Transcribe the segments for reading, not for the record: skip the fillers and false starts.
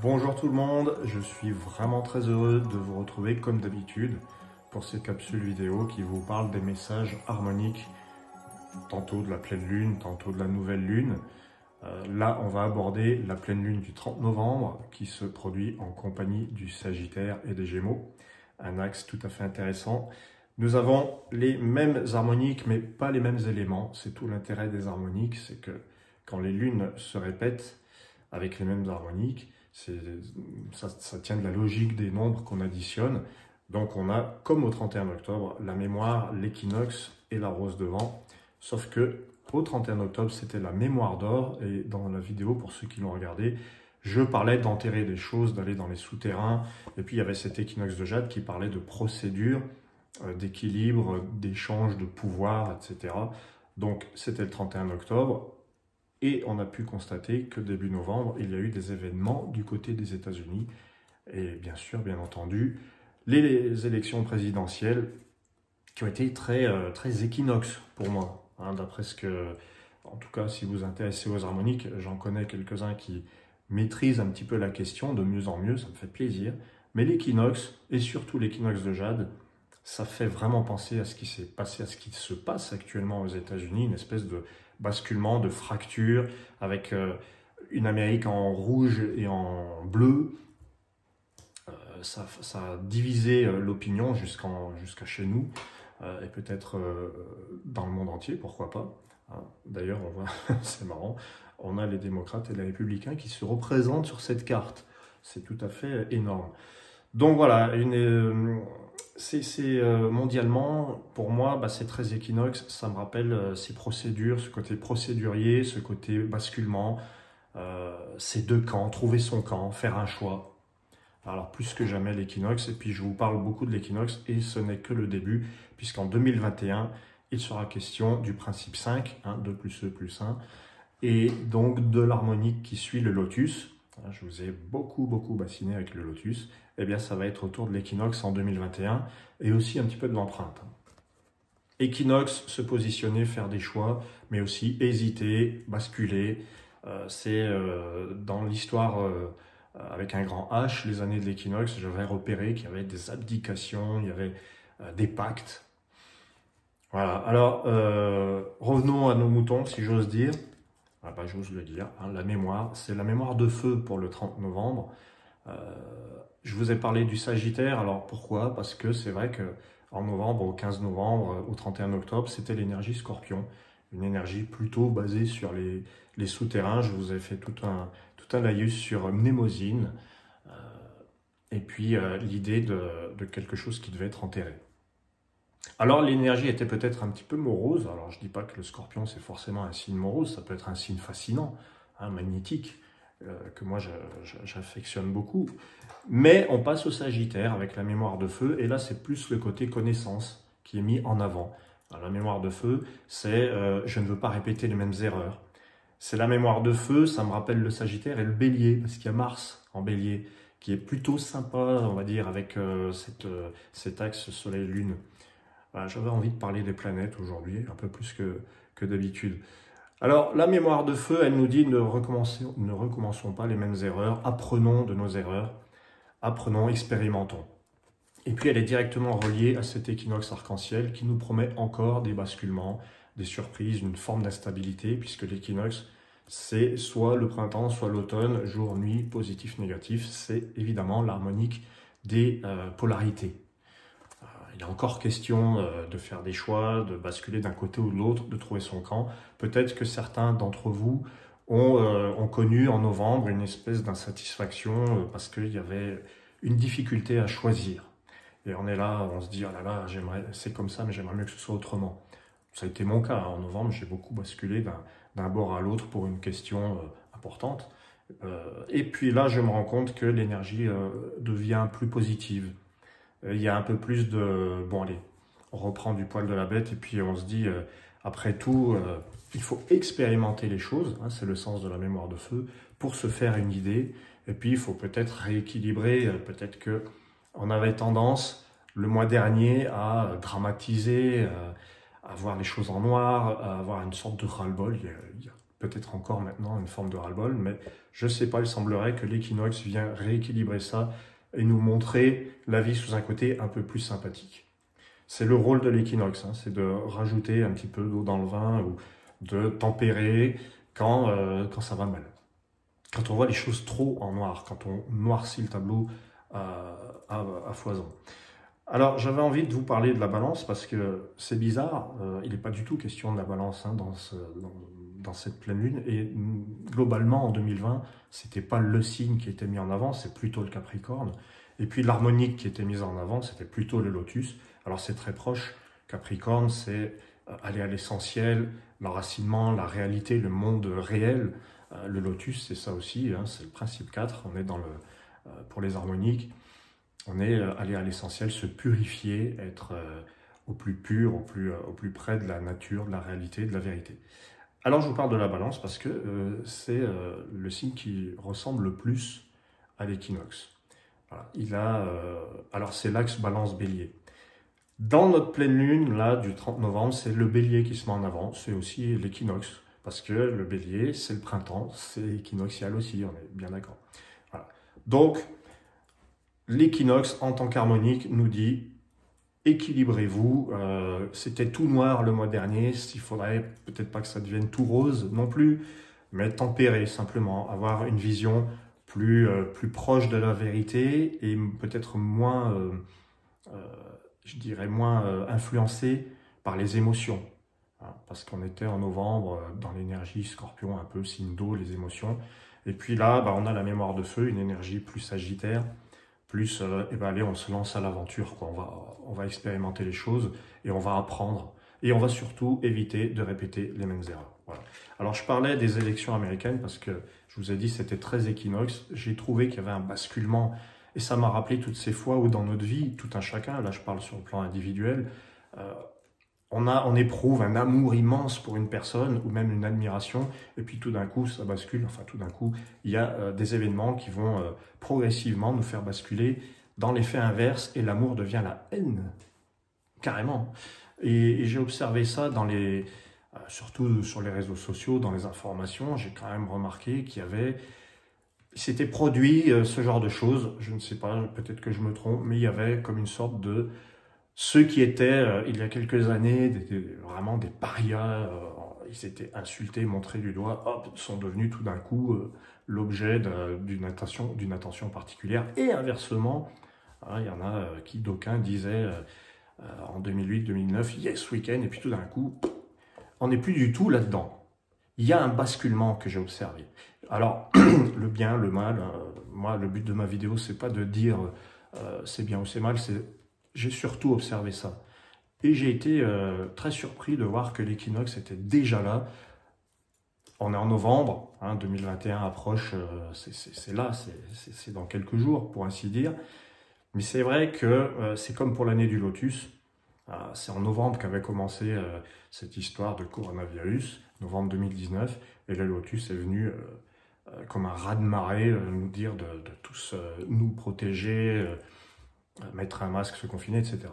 Bonjour tout le monde, je suis vraiment très heureux de vous retrouver comme d'habitude pour cette capsule vidéo qui vous parle des messages harmoniques, tantôt de la pleine lune, tantôt de la nouvelle lune. Là, on va aborder la pleine lune du 30 novembre qui se produit en compagnie du Sagittaire et des Gémeaux. Un axe tout à fait intéressant. Nous avons les mêmes harmoniques, mais pas les mêmes éléments. C'est tout l'intérêt des harmoniques, c'est que quand les lunes se répètent avec les mêmes harmoniques, ça tient de la logique des nombres qu'on additionne. Donc on a, comme au 31 octobre, la mémoire, l'équinoxe et la rose de vent. Sauf que au 31 octobre, c'était la mémoire d'or. Et dans la vidéo, pour ceux qui l'ont regardé, je parlais d'enterrer des choses, d'aller dans les souterrains. Et puis il y avait cet équinoxe de jade qui parlait de procédure, d'équilibre, d'échange de pouvoir, etc. Donc c'était le 31 octobre. Et on a pu constater que début novembre, il y a eu des événements du côté des États-Unis. Et bien sûr, bien entendu, les élections présidentielles qui ont été très équinoxes pour moi. Hein, d'après ce que, en tout cas, si vous vous intéressez aux harmoniques, j'en connais quelques-uns qui maîtrisent un petit peu la question de mieux en mieux, ça me fait plaisir. Mais l'équinoxe, et surtout l'équinoxe de jade, ça fait vraiment penser à ce qui s'est passé, à ce qui se passe actuellement aux États-Unis, une espèce de basculement, de fracture, avec une Amérique en rouge et en bleu. Ça a divisé l'opinion jusqu'à chez nous, et peut-être dans le monde entier, pourquoi pas. Hein. D'ailleurs, on voit, c'est marrant, on a les démocrates et les républicains qui se représentent sur cette carte. C'est tout à fait énorme. Donc voilà, mondialement, pour moi, c'est très équinoxe. Ça me rappelle ces procédures, ce côté procédurier, ce côté basculement, ces deux camps, trouver son camp, faire un choix. Alors plus que jamais l'équinoxe, et puis je vous parle beaucoup de l'équinoxe, et ce n'est que le début, puisqu'en 2021, il sera question du principe 5, 2 plus E plus 1, et donc de l'harmonique qui suit le lotus. Je vous ai beaucoup bassiné avec le lotus. Eh bien, ça va être autour de l'équinoxe en 2021 et aussi un petit peu de l'empreinte. Équinoxe, se positionner, faire des choix, mais aussi hésiter, basculer. C'est dans l'histoire avec un grand H, les années de l'équinoxe, j'avais repéré qu'il y avait des abdications, il y avait des pactes. Voilà, alors revenons à nos moutons, si j'ose dire. J'ose le dire, hein, la mémoire, c'est la mémoire de feu pour le 30 novembre. Je vous ai parlé du Sagittaire, alors pourquoi? Parce que c'est vrai qu'en novembre, au 15 novembre, au 31 octobre, c'était l'énergie Scorpion, une énergie plutôt basée sur les souterrains. Je vous ai fait tout un laïus sur Mnémosyne, et puis l'idée de quelque chose qui devait être enterré. Alors l'énergie était peut-être un petit peu morose. Alors je ne dis pas que le Scorpion c'est forcément un signe morose, ça peut être un signe fascinant, magnétique, que moi j'affectionne beaucoup. Mais on passe au Sagittaire avec la mémoire de feu, et là c'est plus le côté connaissance qui est mis en avant. Alors, la mémoire de feu, c'est je ne veux pas répéter les mêmes erreurs. C'est la mémoire de feu, ça me rappelle le Sagittaire et le Bélier, parce qu'il y a Mars en Bélier, qui est plutôt sympa, on va dire, avec cet axe Soleil-Lune. J'avais envie de parler des planètes aujourd'hui, un peu plus que d'habitude. Alors, la mémoire de feu, elle nous dit ne recommençons pas les mêmes erreurs, apprenons de nos erreurs, apprenons, expérimentons. Et puis, elle est directement reliée à cet équinoxe arc-en-ciel qui nous promet encore des basculements, des surprises, une forme d'instabilité, puisque l'équinoxe, c'est soit le printemps, soit l'automne, jour, nuit, positif, négatif. C'est évidemment l'harmonique des polarités. Il est encore question de faire des choix, de basculer d'un côté ou de l'autre, de trouver son camp. Peut-être que certains d'entre vous ont connu en novembre une espèce d'insatisfaction parce qu'il y avait une difficulté à choisir. Et on est là, on se dit, oh là là, c'est comme ça, mais j'aimerais mieux que ce soit autrement. Ça a été mon cas. En novembre, j'ai beaucoup basculé d'un bord à l'autre pour une question importante. Et puis là, je me rends compte que l'énergie devient plus positive. Il y a un peu plus de... Bon, allez, on reprend du poil de la bête et puis on se dit, après tout, il faut expérimenter les choses, hein, c'est le sens de la mémoire de feu, pour se faire une idée. Et puis, il faut peut-être rééquilibrer, peut-être qu'on avait tendance, le mois dernier, à dramatiser, à voir les choses en noir, à avoir une sorte de ras-le-bol. Il y a peut-être encore maintenant une forme de ras-le-bol, mais je ne sais pas, il semblerait que l'équinoxe vient rééquilibrer ça et nous montrer la vie sous un côté un peu plus sympathique. C'est le rôle de l'équinoxe, hein, c'est de rajouter un petit peu d'eau dans le vin ou de tempérer quand ça va mal. Quand on voit les choses trop en noir, quand on noircit le tableau à foison. Alors, j'avais envie de vous parler de la balance parce que c'est bizarre, il n'est pas du tout question de la balance hein, dans cette pleine lune. Et globalement, en 2020, c'était pas le signe qui était mis en avant, c'est plutôt le Capricorne. Et puis l'harmonique qui était mise en avant, c'était plutôt le Lotus. Alors c'est très proche, Capricorne, c'est aller à l'essentiel, l'enracinement, la réalité, le monde réel. Le Lotus, c'est ça aussi, hein, c'est le principe 4, on est dans pour les harmoniques. On est allé à l'essentiel, se purifier, être au plus pur, au plus près de la nature, de la réalité, de la vérité. Alors je vous parle de la balance parce que c'est le signe qui ressemble le plus à l'équinoxe. Voilà. Alors c'est l'axe balance-bélier. Dans notre pleine lune, là, du 30 novembre, c'est le bélier qui se met en avant, c'est aussi l'équinoxe. Parce que le bélier, c'est le printemps, c'est équinoxial aussi, on est bien d'accord. Voilà. Donc, l'équinoxe, en tant qu'harmonique, nous dit équilibrez-vous. C'était tout noir le mois dernier, il faudrait peut-être pas que ça devienne tout rose non plus, mais tempérer simplement, avoir une vision plus proche de la vérité et peut-être moins, je dirais, moins influencée par les émotions. Parce qu'on était en novembre dans l'énergie scorpion, un peu signe d'eau, les émotions. Et puis là, on a la mémoire de feu, une énergie plus sagittaire, plus, allez, on se lance à l'aventure, quoi. On va expérimenter les choses et on va apprendre. Et on va surtout éviter de répéter les mêmes erreurs. Voilà. Alors, je parlais des élections américaines parce que je vous ai dit c'était très équinoxe. J'ai trouvé qu'il y avait un basculement et ça m'a rappelé toutes ces fois où dans notre vie, tout un chacun, là je parle sur le plan individuel, on éprouve un amour immense pour une personne ou même une admiration et puis tout d'un coup ça bascule, enfin tout d'un coup il y a des événements qui vont progressivement nous faire basculer dans l'effet inverse et l'amour devient la haine, carrément. Et j'ai observé ça surtout sur les réseaux sociaux, dans les informations, j'ai quand même remarqué s'était produit ce genre de choses, je ne sais pas, peut-être que je me trompe, mais il y avait comme une sorte de... Ceux qui étaient, il y a quelques années, vraiment des parias, ils étaient insultés, montrés du doigt, hop, sont devenus tout d'un coup l'objet d'une attention particulière. Et inversement, hein, il y en a qui, d'aucuns, disaient en 2008-2009, yes, week-end, et puis tout d'un coup, on n'est plus du tout là-dedans. Il y a un basculement que j'ai observé. Alors, le bien, le mal, moi, le but de ma vidéo, c'est pas de dire c'est bien ou c'est mal, j'ai surtout observé ça. Et j'ai été très surpris de voir que l'équinoxe était déjà là. On est en novembre, hein, 2021 approche, c'est là, c'est dans quelques jours, pour ainsi dire. Mais c'est vrai que c'est comme pour l'année du Lotus. C'est en novembre qu'avait commencé cette histoire de coronavirus, novembre 2019. Et le Lotus est venu comme un raz-de-marée nous dire de tous nous protéger, mettre un masque, se confiner, etc.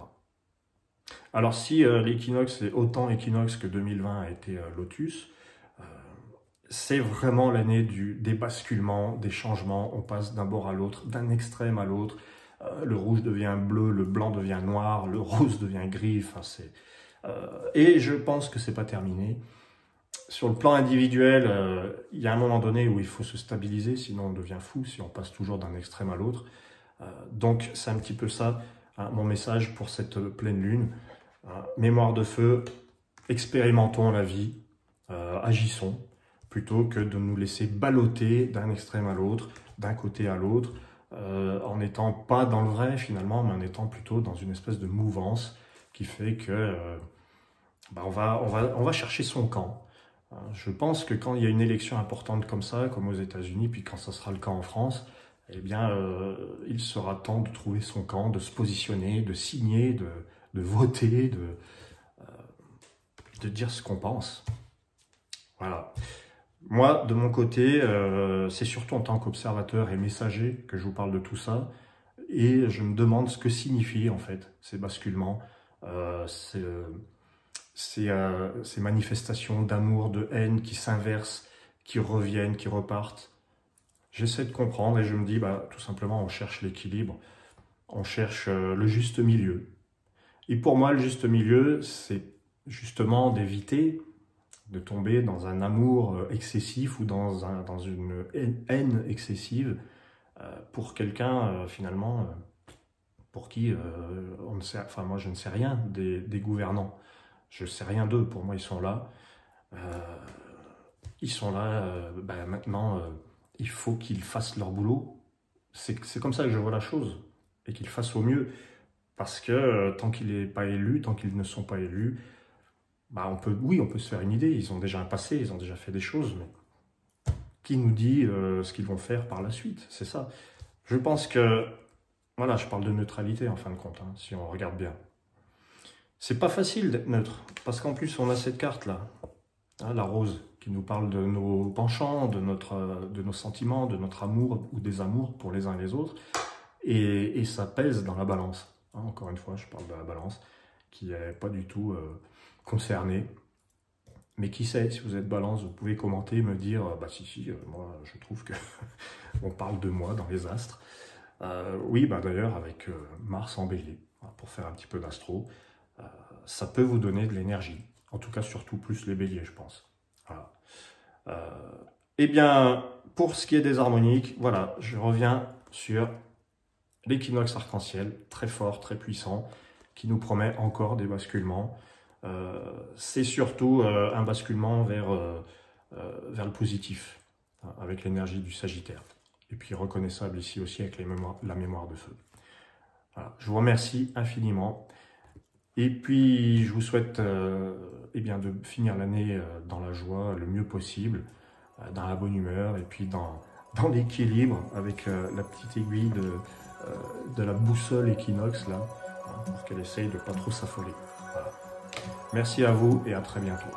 Alors si l'équinoxe est autant équinoxe que 2020 a été Lotus, c'est vraiment l'année des basculements, des changements. On passe d'un bord à l'autre, d'un extrême à l'autre. Le rouge devient bleu, le blanc devient noir, le rose devient gris. Enfin, et je pense que c'est pas terminé. Sur le plan individuel, il y a un moment donné où il faut se stabiliser, sinon on devient fou si on passe toujours d'un extrême à l'autre. Donc c'est un petit peu ça, hein, mon message pour cette pleine lune. Mémoire de feu, expérimentons la vie, agissons, plutôt que de nous laisser balloter d'un extrême à l'autre, d'un côté à l'autre, en n'étant pas dans le vrai finalement, mais en étant plutôt dans une espèce de mouvance qui fait que on va chercher son camp. Je pense que quand il y a une élection importante comme ça, comme aux États-Unis, puis quand ça sera le cas en France, eh bien, il sera temps de trouver son camp, de se positionner, de signer, de voter, de dire ce qu'on pense. Voilà. Moi, de mon côté, c'est surtout en tant qu'observateur et messager que je vous parle de tout ça. Et je me demande ce que signifient, en fait, ces basculements, ces manifestations d'amour, de haine qui s'inversent qui reviennent, qui repartent. J'essaie de comprendre et je me dis, bah, tout simplement, on cherche l'équilibre, on cherche le juste milieu. Et pour moi, le juste milieu, c'est justement d'éviter de tomber dans un amour excessif ou dans une haine excessive pour quelqu'un, finalement, pour qui on ne sait, enfin, moi, je ne sais rien des gouvernants. Je ne sais rien d'eux. Pour moi, ils sont là. Maintenant, il faut qu'ils fassent leur boulot. C'est comme ça que je vois la chose. Et qu'ils fassent au mieux. Parce que tant qu'il n'est pas élu, tant qu'ils ne sont pas élus, bah on peut se faire une idée. Ils ont déjà un passé, ils ont déjà fait des choses. Mais qui nous dit ce qu'ils vont faire par la suite? C'est ça. Je pense que, voilà, je parle de neutralité en fin de compte, hein, si on regarde bien. C'est pas facile d'être neutre. Parce qu'en plus, on a cette carte-là. Hein, la rose, qui nous parle de nos penchants, de nos sentiments, de notre amour ou désamour pour les uns et les autres. Et ça pèse dans la balance. Hein, encore une fois, je parle de la balance, qui n'est pas du tout concernée. Mais qui sait, si vous êtes balance, vous pouvez commenter, me dire, bah si, moi je trouve que on parle de moi dans les astres. Oui, bah d'ailleurs, avec Mars en bélier, pour faire un petit peu d'astro, ça peut vous donner de l'énergie. En tout cas, surtout plus les béliers, je pense. Voilà. Eh bien, pour ce qui est des harmoniques, voilà, je reviens sur l'équinoxe arc-en-ciel, très fort, très puissant, qui nous promet encore des basculements. C'est surtout un basculement vers le positif, hein, avec l'énergie du Sagittaire. Et puis reconnaissable ici aussi avec la mémoire de feu. Voilà. Je vous remercie infiniment. Et puis, je vous souhaite eh bien, de finir l'année dans la joie le mieux possible, dans la bonne humeur, et puis dans l'équilibre, avec la petite aiguille de la boussole équinoxe, là, hein, pour qu'elle essaye de ne pas trop s'affoler. Voilà. Merci à vous et à très bientôt.